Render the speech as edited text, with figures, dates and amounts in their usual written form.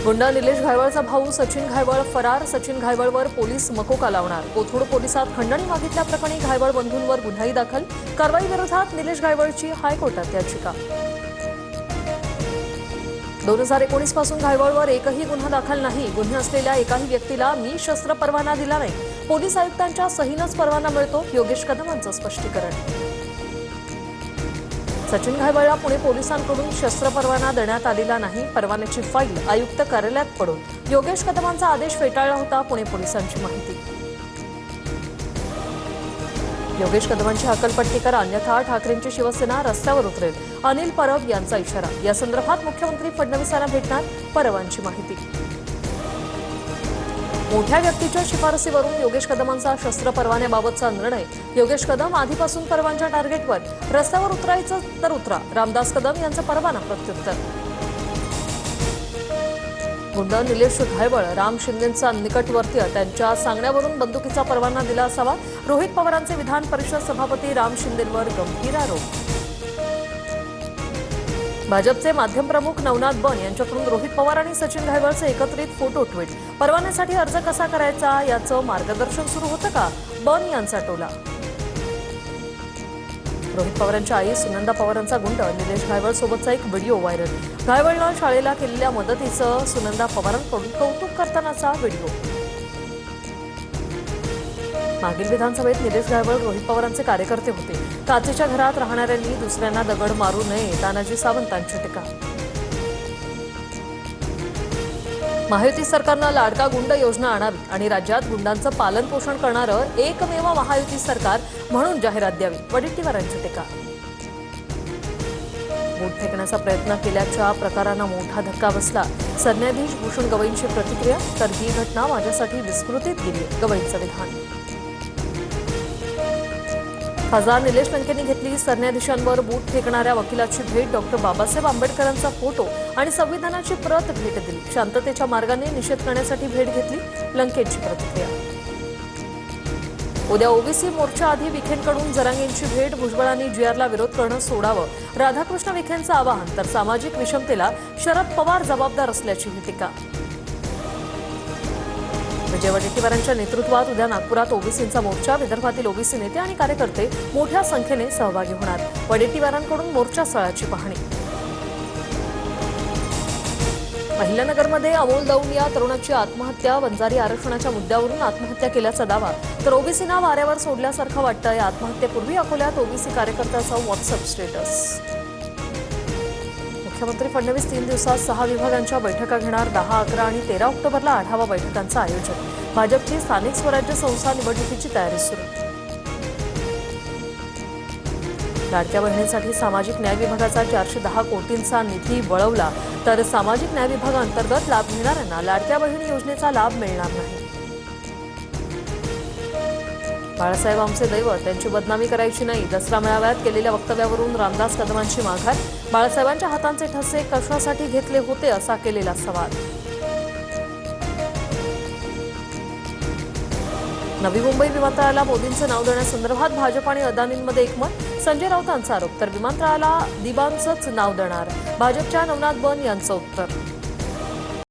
गुंडा निलेश घायवळचा भाऊ सचिन घायवळ फरार. सचिन घायवळवर पोलीस मकोका लावणार. कोथरूड पोलिसात खंडणी मागितल्याप्रकरणी घायवळ बंधूंवर गुन्हाही दाखल. कारवाई विरोधात निलेश घायवळची हायकोर्टात याचिका. 2019 पासून घायवळवर एकही गुन्हा दाखल नाही. गुन्हे असलेल्या एकाही व्यक्तीला मी शस्त्र परवाना दिला नाही. पोलीस आयुक्तांच्या सहीनंच परवाना मिळतो. योगेश कदमांचं स्पष्टीकरण. सचिन घायवळला पुणे पोलिसांकडून शस्त्र परवाना देण्यात आलेला नाही. परवान्याची फाईल आयुक्त कार्यालयात पडून योगेश कदमांचा आदेश फेटाळला होता. पुणे पोलिसांची माहिती. योगेश कदमांची हकालपट्टी करा अन्यथा ठाकरेंची शिवसेना रस्त्यावर उतरेल. अनिल परब यांचा इशारा. या संदर्भात मुख्यमंत्री फडणवीसांना भेटणार. परवांची माहिती. मोठ्या व्यक्तीच्या शिफारसीवरून योगेश कदमांचा शस्त्र परवान्याबाबतचा निर्णय. योगेश कदम आधीपासून परवांच्या टार्गेटवर. रस्त्यावर उतरायचं तर उतरा. रामदास कदम यांचा परवाना प्रत्युत्तर. गुंड निलेश घायवळ राम शिंदेंचा निकटवर्तीय. त्यांच्या सांगण्यावरून बंदुकीचा परवाना दिला असावा. रोहित पवारांचे विधान परिषद सभापती राम शिंदेंवर गंभीर आरोप. भाजपचे माध्यम प्रमुख नवनाथ बन यांच्याकडून रोहित पवार आणि सचिन घायवळचे एकत्रित फोटो ट्विट. परवान्यासाठी अर्ज कसा करायचा याचं मार्गदर्शन सुरू होतं का? बन यांचा टोला. रोहित पवारांच्या आई सुनंदा पवारांचा गुंड निलेश घायवळ सोबतचा एक व्हिडिओ व्हायरल. घायवळनं शाळेला केलेल्या मदतीचं सुनंदा पवारांकडून कौतुक करतानाचा व्हिडिओ. मागील विधानसभेत निलेश घायवळ रोहित पवारांचे कार्यकर्ते होते. काचेच्या घरात राहणाऱ्यांनी दुसऱ्यांना दगड मारू नये. तानाजी सावंतांची टीका. महायुती सरकारनं लाडका गुंड योजना आणावी आणि राज्यात गुंडांचं पालन पोषण करणारं एकमेव महायुती सरकार म्हणून जाहिरात द्यावी. वडेट्टीवारांची टीका. बूट फेकण्याचा प्रयत्न केल्याच्या प्रकारांना मोठा धक्का बसला. सरन्यायाधीश भूषण गवईंची प्रतिक्रिया. तर ही घटना माझ्यासाठी विस्मृतीत गेली. गवईंचं विधान. खासदार निलेश लंकेंनी घेतली सरन्यायाधीशांवर बूट फेकणाऱ्या वकिलाची भेट. डॉक्टर बाबासाहेब आंबेडकरांचा फोटो आणि संविधानाची प्रत भेट दिली. शांततेच्या मार्गाने निषेध करण्यासाठी भेट घेतली. लंकेंची प्रतिक्रिया. उद्या ओबीसी मोर्चा आधी विखेंकडून जरांगेंची भेट. भुजबळांनी जीआरला विरोध करणं सोडावं. राधाकृष्ण विखेंचं आवाहन. तर सामाजिक विषमतेला शरद पवार जबाबदार असल्याची टीका. विजय वडेट्टीवारांच्या नेतृत्वात उद्या नागपुरात ओबीसींचा मोर्चा. विदर्भातील ओबीसी नेते आणि कार्यकर्ते मोठ्या संख्येने सहभागी होणार. वडेट्टीवारांकडून मोर्चा स्थळाची पाहणी. अहिल्यानगरमध्ये अमोल दौंड या तरुणाची आत्महत्या. वंजारी आरक्षणाच्या मुद्द्यावरून आत्महत्या केल्याचा दावा. तर ओबीसींना वाऱ्यावर सोडल्यासारखं वाटतंय. आत्महत्येपूर्वी अकोल्यात ओबीसी कार्यकर्त्याचा व्हॉट्सअप स्टेटस. मुख्यमंत्री फडणवीस 3 दिवसात 6 विभागांच्या बैठका घेणार. 10, 11 आणि 13 ऑक्टोबरला आढावा बैठकांचं आयोजन. भाजपची स्थानिक स्वराज्य संस्था निवडणुकीची तयारी सुरू. लाडक्या बहिणींसाठी सामाजिक न्याय विभागाचा 410 कोटींचा निधी वळवला. तर सामाजिक न्याय विभागाअंतर्गत लाभ घेणाऱ्यांना लाडक्या बहिणी योजनेचा लाभ मिळणार नाही. बाळासाहेब आमचे दैवत. त्यांची बदनामी करायची नाही. दसरा मेळाव्यात केलेल्या वक्तव्यावरून रामदास कदमांची माघार. बाळासाहेबांच्या हातांचे ठसे कशासाठी घेतले होते असा केलेला सवाल. नवी मुंबई विमानतळाला मोदींचं नाव देण्यासंदर्भात भाजप आणि अदानींमध्ये एकमत. संजय राऊतांचा आरोप. तर विमानतळाला दिबांचंच नाव देणार. भाजपच्या नवनाथ बन यांचं उत्तर.